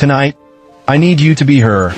Tonight, I need you to be her.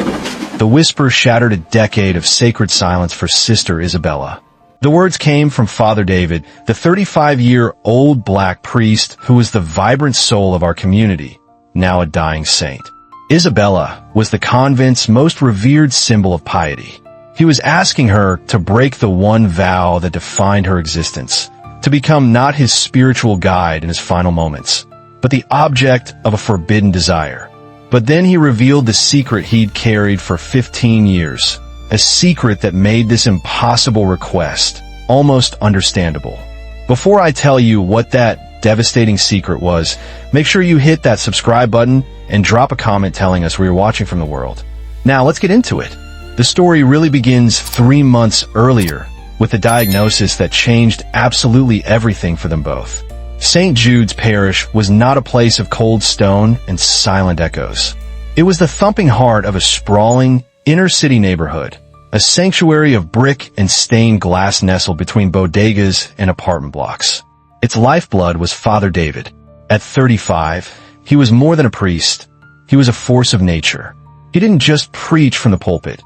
The whisper shattered a decade of sacred silence for Sister Isabella. The words came from Father David, the 35-year-old black priest who was the vibrant soul of our community, now a dying saint. Isabella was the convent's most revered symbol of piety. He was asking her to break the one vow that defined her existence, to become not his spiritual guide in his final moments, but the object of a forbidden desire. But then he revealed the secret he'd carried for 15 years, a secret that made this impossible request almost understandable. Before I tell you what that devastating secret was, make sure you hit that subscribe button and drop a comment telling us where you're watching from the world. Now let's get into it. The story really begins 3 months earlier with a diagnosis that changed absolutely everything for them both. St. Jude's Parish was not a place of cold stone and silent echoes. It was the thumping heart of a sprawling, inner-city neighborhood, a sanctuary of brick and stained glass nestled between bodegas and apartment blocks. Its lifeblood was Father David. At 35, he was more than a priest. He was a force of nature. He didn't just preach from the pulpit.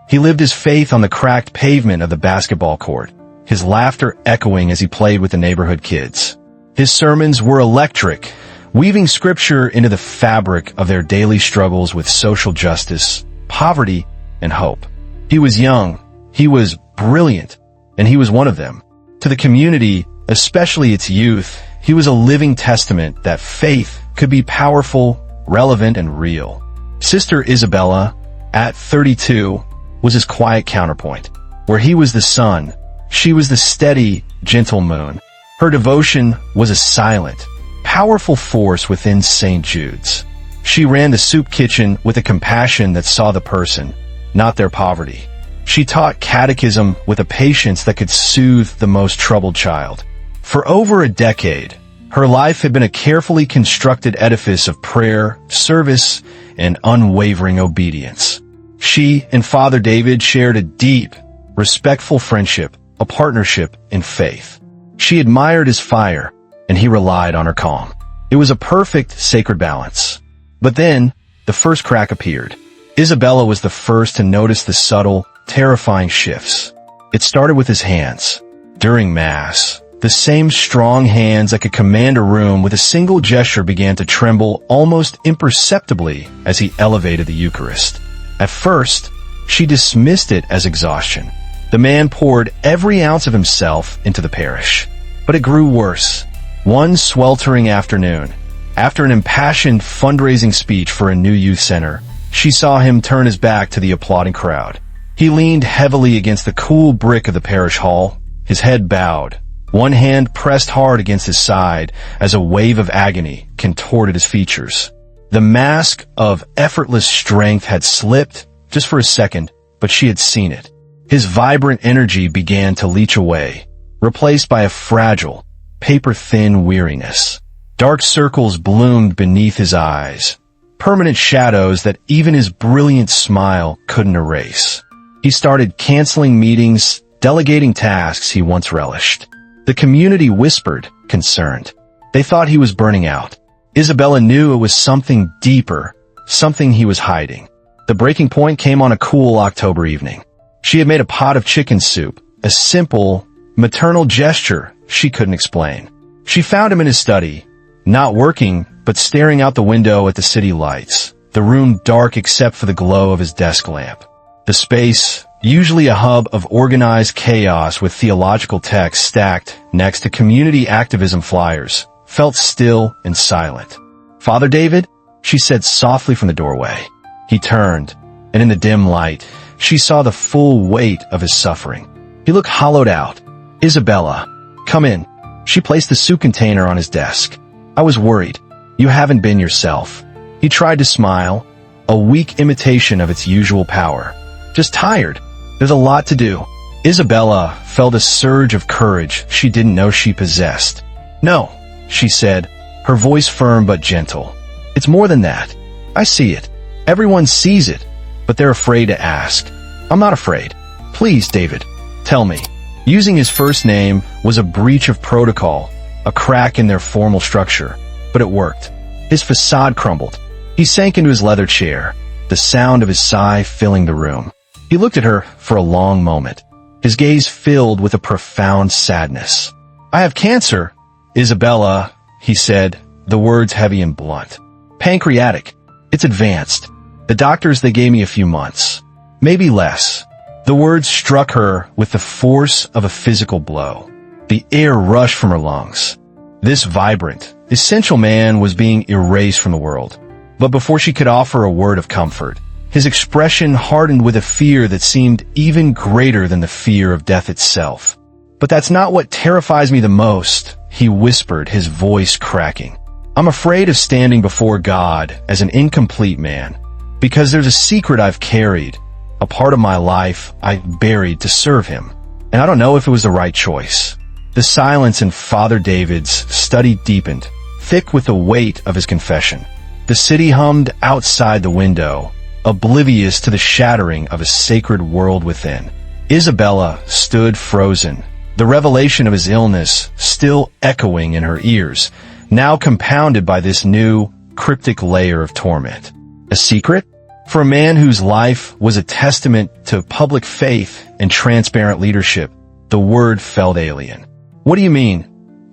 He lived his faith on the cracked pavement of the basketball court, his laughter echoing as he played with the neighborhood kids. His sermons were electric, weaving scripture into the fabric of their daily struggles with social justice, poverty, and hope. He was young, he was brilliant, and he was one of them. To the community, especially its youth, he was a living testament that faith could be powerful, relevant, and real. Sister Isabella, at 32, was his quiet counterpoint. Where he was the sun, she was the steady, gentle moon. Her devotion was a silent, powerful force within St. Jude's. She ran the soup kitchen with a compassion that saw the person, not their poverty. She taught catechism with a patience that could soothe the most troubled child. For over a decade, her life had been a carefully constructed edifice of prayer, service, and unwavering obedience. She and Father David shared a deep, respectful friendship, a partnership in faith. She admired his fire, and he relied on her calm. It was a perfect, sacred balance. But then, the first crack appeared. Isabella was the first to notice the subtle, terrifying shifts. It started with his hands. During Mass, the same strong hands that could command a room with a single gesture began to tremble almost imperceptibly as he elevated the Eucharist. At first, she dismissed it as exhaustion. The man poured every ounce of himself into the parish. But it grew worse. One sweltering afternoon, after an impassioned fundraising speech for a new youth center, she saw him turn his back to the applauding crowd. He leaned heavily against the cool brick of the parish hall, his head bowed, one hand pressed hard against his side as a wave of agony contorted his features. The mask of effortless strength had slipped, just for a second, but she had seen it. His vibrant energy began to leach away, replaced by a fragile, paper-thin weariness. Dark circles bloomed beneath his eyes, permanent shadows that even his brilliant smile couldn't erase. He started canceling meetings, delegating tasks he once relished. The community whispered, concerned. They thought he was burning out. Isabella knew it was something deeper, something he was hiding. The breaking point came on a cool October evening. She had made a pot of chicken soup, a simple, maternal gesture she couldn't explain. She found him in his study, not working, but staring out the window at the city lights, the room dark except for the glow of his desk lamp. The space, usually a hub of organized chaos with theological texts stacked next to community activism flyers, felt still and silent. "Father David?" she said softly from the doorway. He turned, and in the dim light, she saw the full weight of his suffering. He looked hollowed out. "Isabella, come in." She placed the soup container on his desk. "I was worried. You haven't been yourself." He tried to smile, a weak imitation of its usual power. "Just tired. There's a lot to do." Isabella felt a surge of courage she didn't know she possessed. "No," she said, her voice firm but gentle. "It's more than that. I see it. Everyone sees it, but they're afraid to ask. I'm not afraid. Please, David, tell me." Using his first name was a breach of protocol, a crack in their formal structure, but it worked. His facade crumbled. He sank into his leather chair, the sound of his sigh filling the room. He looked at her for a long moment, his gaze filled with a profound sadness. "I have cancer, Isabella," he said, the words heavy and blunt. "Pancreatic. It's advanced. The doctors, they gave me a few months. Maybe less." The words struck her with the force of a physical blow. The air rushed from her lungs. This vibrant, essential man was being erased from the world. But before she could offer a word of comfort, his expression hardened with a fear that seemed even greater than the fear of death itself. "But that's not what terrifies me the most," he whispered, his voice cracking. "I'm afraid of standing before God as an incomplete man, because there's a secret I've carried, a part of my life I buried to serve him, and I don't know if it was the right choice." The silence in Father David's study deepened, thick with the weight of his confession. The city hummed outside the window, oblivious to the shattering of a sacred world within. Isabella stood frozen, the revelation of his illness still echoing in her ears, now compounded by this new, cryptic layer of torment. A secret? For a man whose life was a testament to public faith and transparent leadership, the word felt alien. "What do you mean?"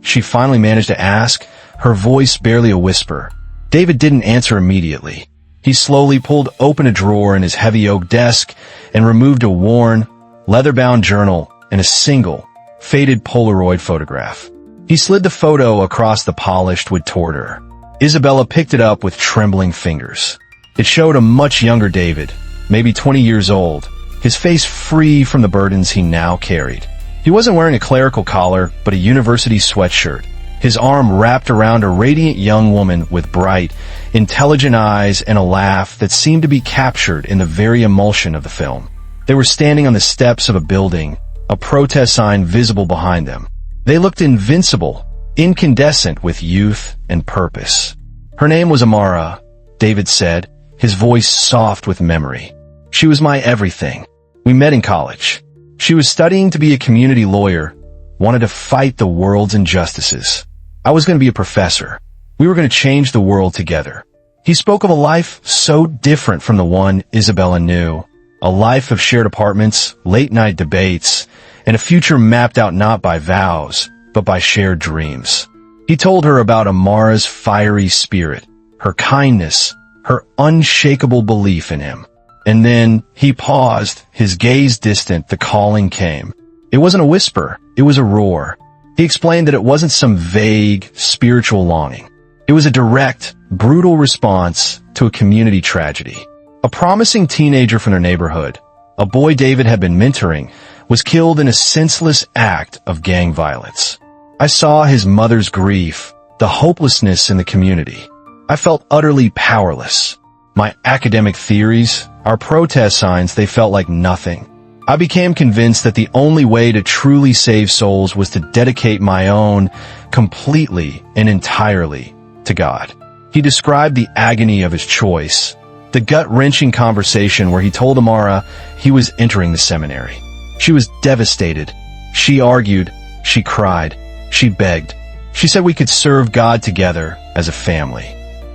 she finally managed to ask, her voice barely a whisper. David didn't answer immediately. He slowly pulled open a drawer in his heavy oak desk and removed a worn, leather-bound journal and a single, faded Polaroid photograph. He slid the photo across the polished wood toward her. Isabella picked it up with trembling fingers. It showed a much younger David, maybe 20 years old, his face free from the burdens he now carried. He wasn't wearing a clerical collar, but a university sweatshirt, his arm wrapped around a radiant young woman with bright, intelligent eyes and a laugh that seemed to be captured in the very emulsion of the film. They were standing on the steps of a building, a protest sign visible behind them. They looked invincible, incandescent with youth and purpose. "Her name was Amara," David said, his voice soft with memory. "She was my everything. We met in college. She was studying to be a community lawyer, wanted to fight the world's injustices. I was going to be a professor. We were going to change the world together." He spoke of a life so different from the one Isabella knew, a life of shared apartments, late-night debates, and a future mapped out not by vows, but by shared dreams. He told her about Amara's fiery spirit, her kindness, her unshakable belief in him. And then he paused, his gaze distant. The calling came. It wasn't a whisper, it was a roar. He explained that it wasn't some vague, spiritual longing. It was a direct, brutal response to a community tragedy. A promising teenager from their neighborhood, a boy David had been mentoring, was killed in a senseless act of gang violence. I saw his mother's grief, the hopelessness in the community. I felt utterly powerless. My academic theories, our protest signs, they felt like nothing. I became convinced that the only way to truly save souls was to dedicate my own completely and entirely to God. He described the agony of his choice, the gut-wrenching conversation where he told Amara he was entering the seminary. She was devastated. She argued. She cried. She begged. She said we could serve God together as a family.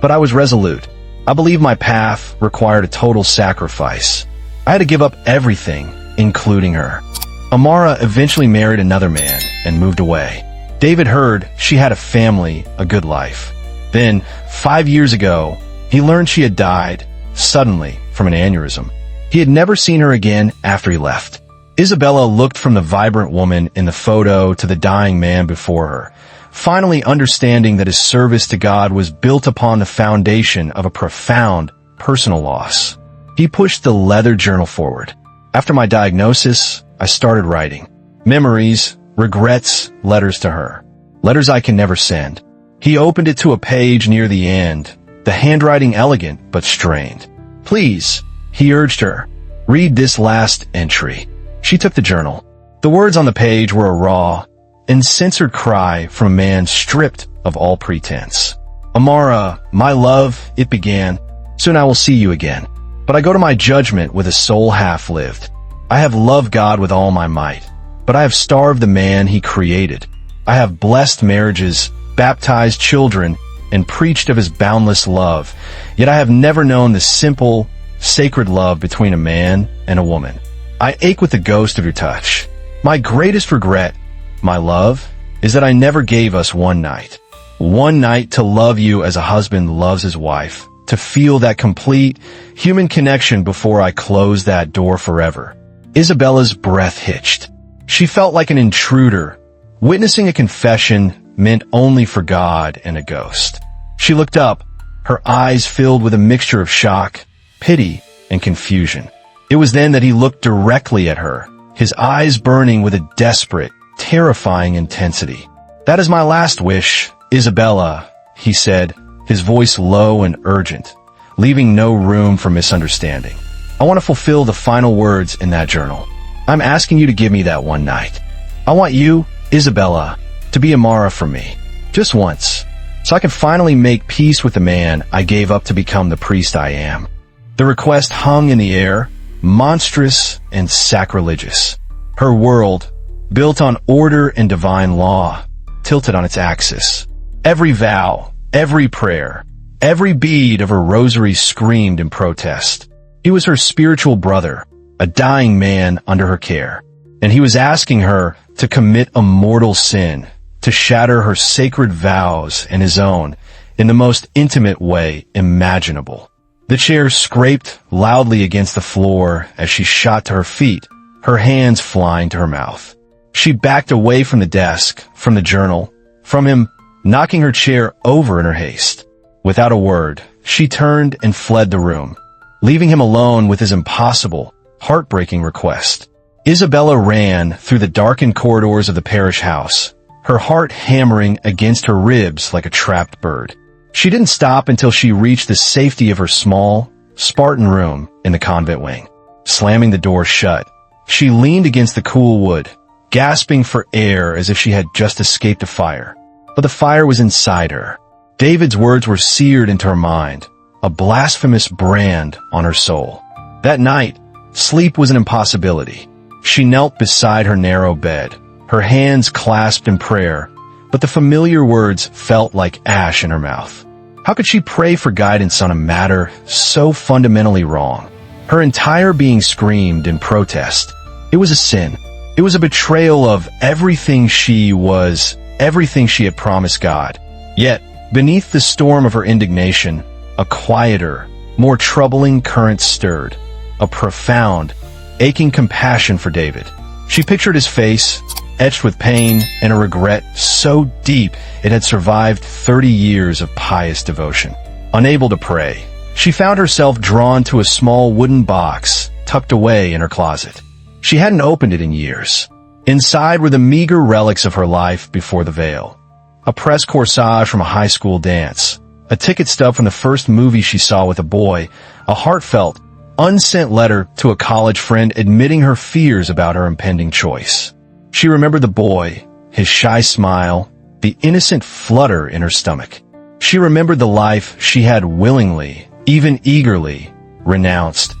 But I was resolute. I believed my path required a total sacrifice. I had to give up everything, including her. Amara eventually married another man and moved away. David heard she had a family, a good life. Then, 5 years ago, he learned she had died, suddenly, from an aneurysm. He had never seen her again after he left. Isabella looked from the vibrant woman in the photo to the dying man before her, finally understanding that his service to God was built upon the foundation of a profound personal loss. He pushed the leather journal forward. After my diagnosis, I started writing. Memories, regrets, letters to her. Letters I can never send. He opened it to a page near the end, the handwriting elegant but strained. "Please," he urged her, "read this last entry." She took the journal. The words on the page were a raw, uncensored cry from a man stripped of all pretense. "Amara, my love," it began, "soon I will see you again. But I go to my judgment with a soul half-lived. I have loved God with all my might, but I have starved the man he created. I have blessed marriages, baptized children, and preached of his boundless love, yet I have never known the simple, sacred love between a man and a woman. I ache with the ghost of your touch. My greatest regret, my love, is that I never gave us one night. One night to love you as a husband loves his wife, to feel that complete human connection before I close that door forever. Isabella's breath hitched. She felt like an intruder, witnessing a confession meant only for God and a ghost. She looked up, her eyes filled with a mixture of shock, pity, and confusion. It was then that he looked directly at her, his eyes burning with a desperate, terrifying intensity. "That is my last wish, Isabella," he said, his voice low and urgent, leaving no room for misunderstanding. "I want to fulfill the final words in that journal. I'm asking you to give me that one night. I want you, Isabella, to be Amara for me, just once, so I can finally make peace with the man I gave up to become the priest I am." The request hung in the air, monstrous and sacrilegious. Her world, built on order and divine law, tilted on its axis. Every vow, every prayer, every bead of her rosary screamed in protest. He was her spiritual brother, a dying man under her care, and he was asking her to commit a mortal sin, to shatter her sacred vows and his own in the most intimate way imaginable. The chair scraped loudly against the floor as she shot to her feet, her hands flying to her mouth. She backed away from the desk, from the journal, from him, knocking her chair over in her haste. Without a word, she turned and fled the room, leaving him alone with his impossible, heartbreaking request. Isabella ran through the darkened corridors of the parish house, her heart hammering against her ribs like a trapped bird. She didn't stop until she reached the safety of her small, Spartan room in the convent wing. Slamming the door shut, she leaned against the cool wood, gasping for air as if she had just escaped a fire. But the fire was inside her. David's words were seared into her mind, a blasphemous brand on her soul. That night, sleep was an impossibility. She knelt beside her narrow bed, her hands clasped in prayer, but the familiar words felt like ash in her mouth. How could she pray for guidance on a matter so fundamentally wrong? Her entire being screamed in protest. It was a sin. It was a betrayal of everything she was, everything she had promised God. Yet, beneath the storm of her indignation, a quieter, more troubling current stirred, a profound, aching compassion for David. She pictured his face, etched with pain and a regret so deep it had survived 30 years of pious devotion. Unable to pray, she found herself drawn to a small wooden box tucked away in her closet. She hadn't opened it in years. Inside were the meager relics of her life before the veil. A press corsage from a high school dance, a ticket stub from the first movie she saw with a boy, a heartfelt, unsent letter to a college friend admitting her fears about her impending choice. She remembered the boy, his shy smile, the innocent flutter in her stomach. She remembered the life she had willingly, even eagerly, renounced,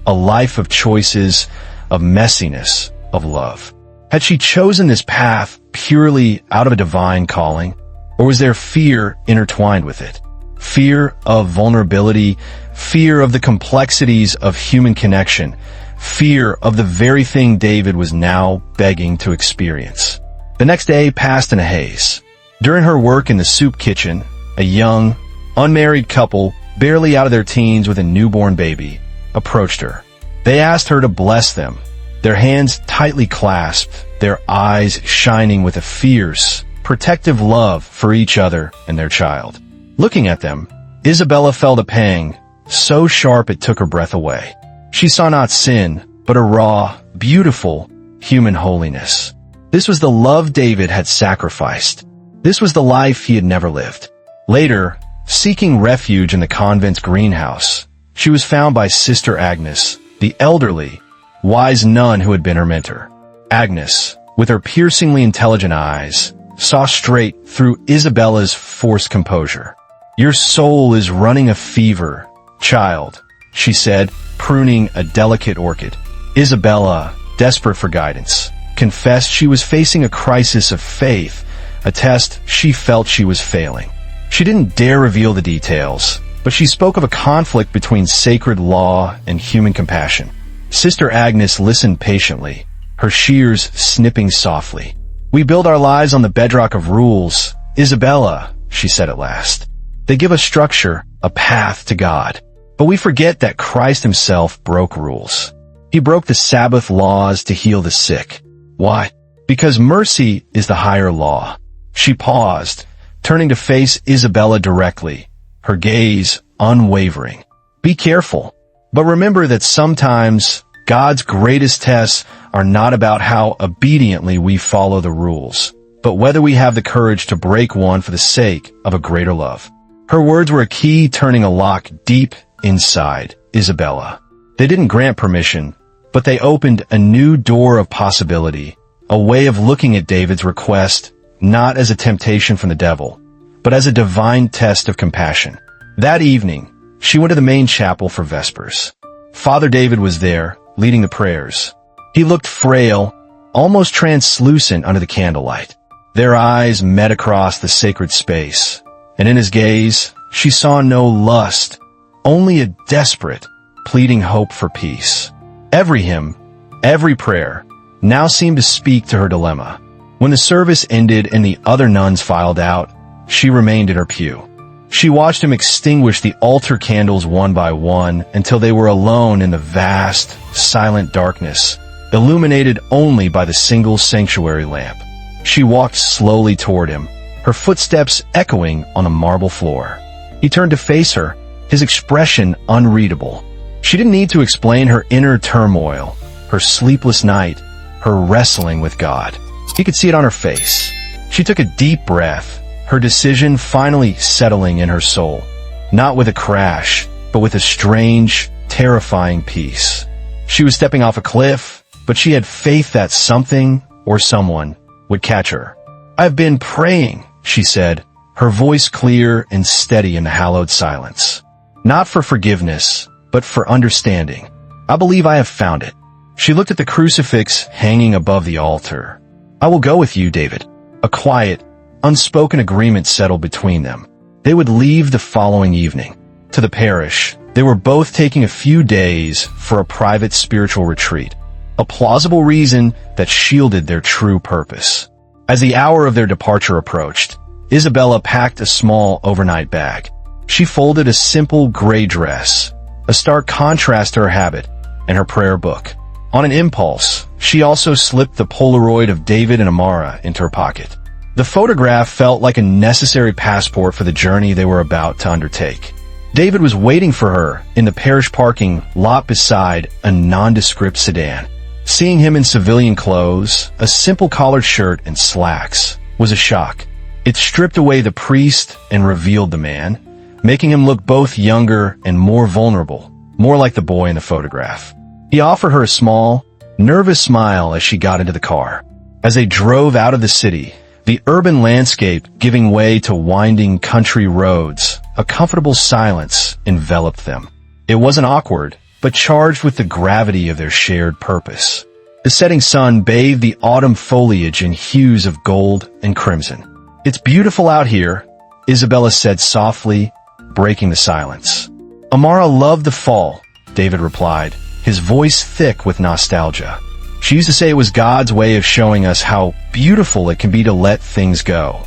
a life of choices, of messiness, of love. Had she chosen this path purely out of a divine calling, or was there fear intertwined with it? Fear of vulnerability, fear of the complexities of human connection, fear of the very thing David was now begging to experience. The next day passed in a haze. During her work in the soup kitchen, a young, unmarried couple, barely out of their teens with a newborn baby, approached her. They asked her to bless them, their hands tightly clasped, their eyes shining with a fierce, protective love for each other and their child. Looking at them, Isabella felt a pang, so sharp it took her breath away. She saw not sin, but a raw, beautiful, human holiness. This was the love David had sacrificed. This was the life he had never lived. Later, seeking refuge in the convent's greenhouse, she was found by Sister Agnes, the elderly, wise nun who had been her mentor. Agnes, with her piercingly intelligent eyes, saw straight through Isabella's forced composure. "Your soul is running a fever, child," she said, pruning a delicate orchid. Isabella, desperate for guidance, confessed she was facing a crisis of faith, a test she felt she was failing. She didn't dare reveal the details, but she spoke of a conflict between sacred law and human compassion. Sister Agnes listened patiently, her shears snipping softly. "We build our lives on the bedrock of rules, Isabella," she said at last. "They give us structure, a path to God. But we forget that Christ himself broke rules. He broke the Sabbath laws to heal the sick. Why? Because mercy is the higher law." She paused, turning to face Isabella directly, her gaze unwavering. "Be careful, but remember that sometimes God's greatest tests are not about how obediently we follow the rules, but whether we have the courage to break one for the sake of a greater love." Her words were a key turning a lock deep inside Isabella. They didn't grant permission, but they opened a new door of possibility, a way of looking at David's request not as a temptation from the devil, but as a divine test of compassion. That evening, she went to the main chapel for Vespers. Father David was there, leading the prayers. He looked frail, almost translucent under the candlelight. Their eyes met across the sacred space, and in his gaze, she saw no lust, only a desperate, pleading hope for peace. Every hymn, every prayer, now seemed to speak to her dilemma. When the service ended and the other nuns filed out, she remained in her pew. She watched him extinguish the altar candles one by one until they were alone in the vast, silent darkness, illuminated only by the single sanctuary lamp. She walked slowly toward him, her footsteps echoing on the marble floor. He turned to face her, his expression unreadable. She didn't need to explain her inner turmoil, her sleepless night, her wrestling with God. He could see it on her face. She took a deep breath, her decision finally settling in her soul, not with a crash, but with a strange, terrifying peace. She was stepping off a cliff, but she had faith that something or someone would catch her. "I've been praying," she said, her voice clear and steady in the hallowed silence. "Not for forgiveness, but for understanding. I believe I have found it." She looked at the crucifix hanging above the altar. "I will go with you, David." A quiet, unspoken agreement settled between them. They would leave the following evening. To the parish, they were both taking a few days for a private spiritual retreat, a plausible reason that shielded their true purpose. As the hour of their departure approached, Isabella packed a small overnight bag. She folded a simple gray dress, a stark contrast to her habit, and her prayer book. On an impulse, she also slipped the Polaroid of David and Amara into her pocket. The photograph felt like a necessary passport for the journey they were about to undertake. David was waiting for her in the parish parking lot beside a nondescript sedan. Seeing him in civilian clothes, a simple collared shirt and slacks, was a shock. It stripped away the priest and revealed the man, making him look both younger and more vulnerable, more like the boy in the photograph. He offered her a small, nervous smile as she got into the car. As they drove out of the city, the urban landscape giving way to winding country roads, a comfortable silence enveloped them. It wasn't awkward, but charged with the gravity of their shared purpose. The setting sun bathed the autumn foliage in hues of gold and crimson. "It's beautiful out here," Isabella said softly, breaking the silence. "Amara loved the fall," David replied, his voice thick with nostalgia. "She used to say it was God's way of showing us how beautiful it can be to let things go."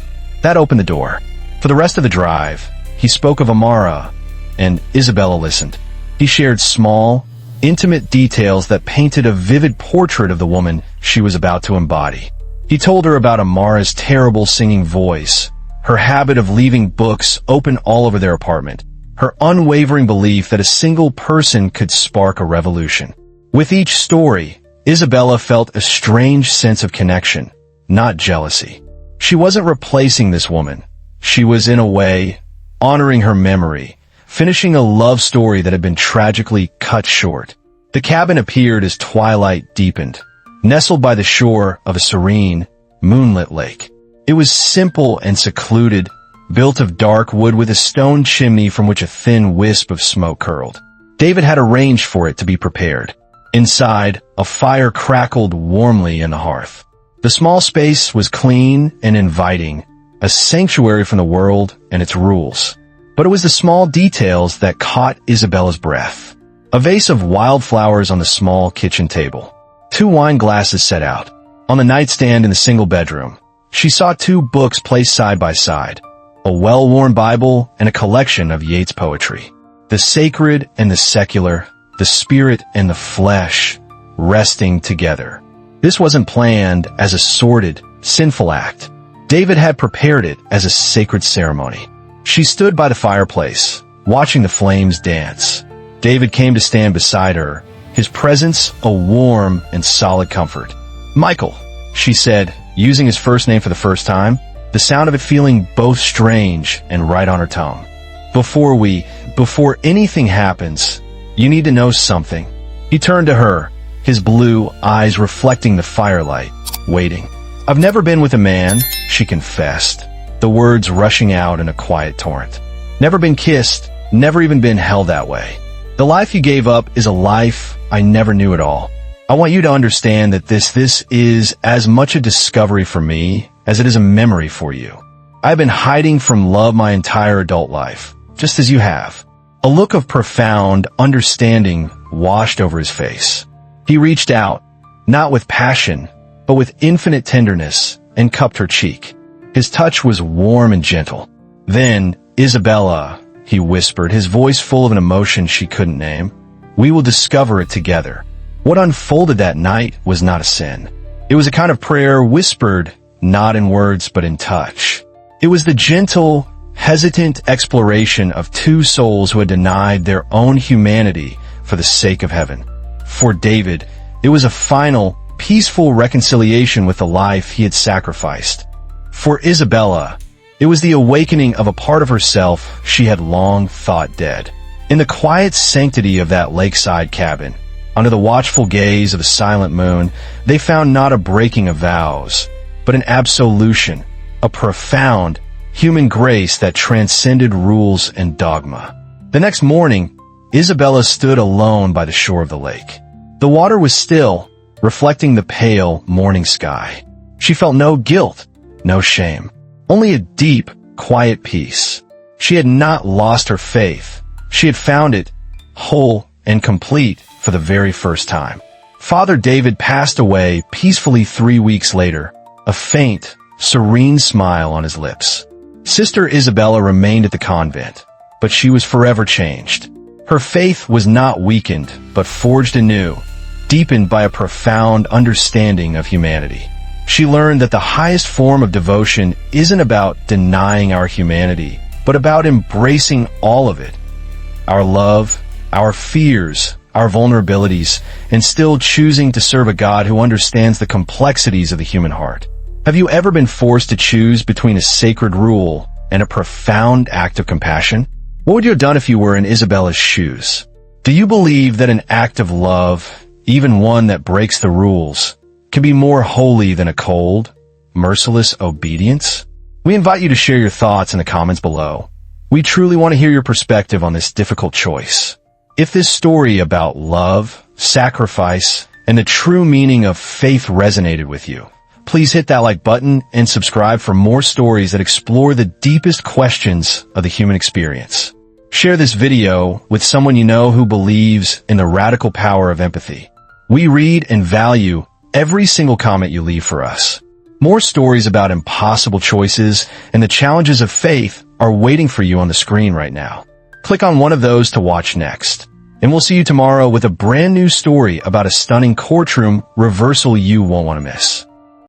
That opened the door. For the rest of the drive, he spoke of Amara, and Isabella listened. He shared small, intimate details that painted a vivid portrait of the woman she was about to embody. He told her about Amara's terrible singing voice, her habit of leaving books open all over their apartment, her unwavering belief that a single person could spark a revolution. With each story, Isabella felt a strange sense of connection, not jealousy. She wasn't replacing this woman. She was, in a way, honoring her memory, finishing a love story that had been tragically cut short. The cabin appeared as twilight deepened, nestled by the shore of a serene, moonlit lake. It was simple and secluded, built of dark wood with a stone chimney from which a thin wisp of smoke curled. David had arranged for it to be prepared. Inside, a fire crackled warmly in the hearth. The small space was clean and inviting, a sanctuary from the world and its rules. But it was the small details that caught Isabella's breath. A vase of wildflowers on the small kitchen table. 2 wine glasses set out. On the nightstand in the single bedroom, she saw 2 books placed side by side. A well-worn Bible and a collection of Yeats poetry. The sacred and the secular, the spirit and the flesh, resting together. This wasn't planned as a sordid, sinful act. David had prepared it as a sacred ceremony. She stood by the fireplace, watching the flames dance. David came to stand beside her, his presence a warm and solid comfort. "Michael," she said, using his first name for the first time, the sound of it feeling both strange and right on her tongue. Before anything happens, you need to know something." He turned to her, his blue eyes reflecting the firelight, waiting. "I've never been with a man," she confessed, the words rushing out in a quiet torrent. "Never been kissed, never even been held that way. The life you gave up is a life I never knew at all. I want you to understand that this is as much a discovery for me as it is a memory for you. I've been hiding from love my entire adult life, just as you have." A look of profound understanding washed over his face. He reached out, not with passion, but with infinite tenderness, and cupped her cheek. His touch was warm and gentle. "Then, Isabella," he whispered, his voice full of an emotion she couldn't name, "we will discover it together." What unfolded that night was not a sin. It was a kind of prayer whispered, not in words but in touch. It was the gentle, hesitant exploration of 2 souls who had denied their own humanity for the sake of heaven. For David, it was a final, peaceful reconciliation with the life he had sacrificed. For Isabella, it was the awakening of a part of herself she had long thought dead. In the quiet sanctity of that lakeside cabin, under the watchful gaze of the silent moon, they found not a breaking of vows, but an absolution, a profound, human grace that transcended rules and dogma. The next morning, Isabella stood alone by the shore of the lake. The water was still, reflecting the pale morning sky. She felt no guilt, no shame, only a deep, quiet peace. She had not lost her faith. She had found it, whole and complete, for the very first time. Father David passed away peacefully 3 weeks later, a faint, serene smile on his lips. Sister Isabella remained at the convent, but she was forever changed. Her faith was not weakened, but forged anew, deepened by a profound understanding of humanity. She learned that the highest form of devotion isn't about denying our humanity, but about embracing all of it. Our love, our fears, our vulnerabilities, and still choosing to serve a God who understands the complexities of the human heart. Have you ever been forced to choose between a sacred rule and a profound act of compassion? What would you have done if you were in Isabella's shoes? Do you believe that an act of love, even one that breaks the rules, can be more holy than a cold, merciless obedience? We invite you to share your thoughts in the comments below. We truly want to hear your perspective on this difficult choice. If this story about love, sacrifice, and the true meaning of faith resonated with you, please hit that like button and subscribe for more stories that explore the deepest questions of the human experience. Share this video with someone you know who believes in the radical power of empathy. We read and value every single comment you leave for us. More stories about impossible choices and the challenges of faith are waiting for you on the screen right now. Click on one of those to watch next. And we'll see you tomorrow with a brand new story about a stunning courtroom reversal you won't want to miss.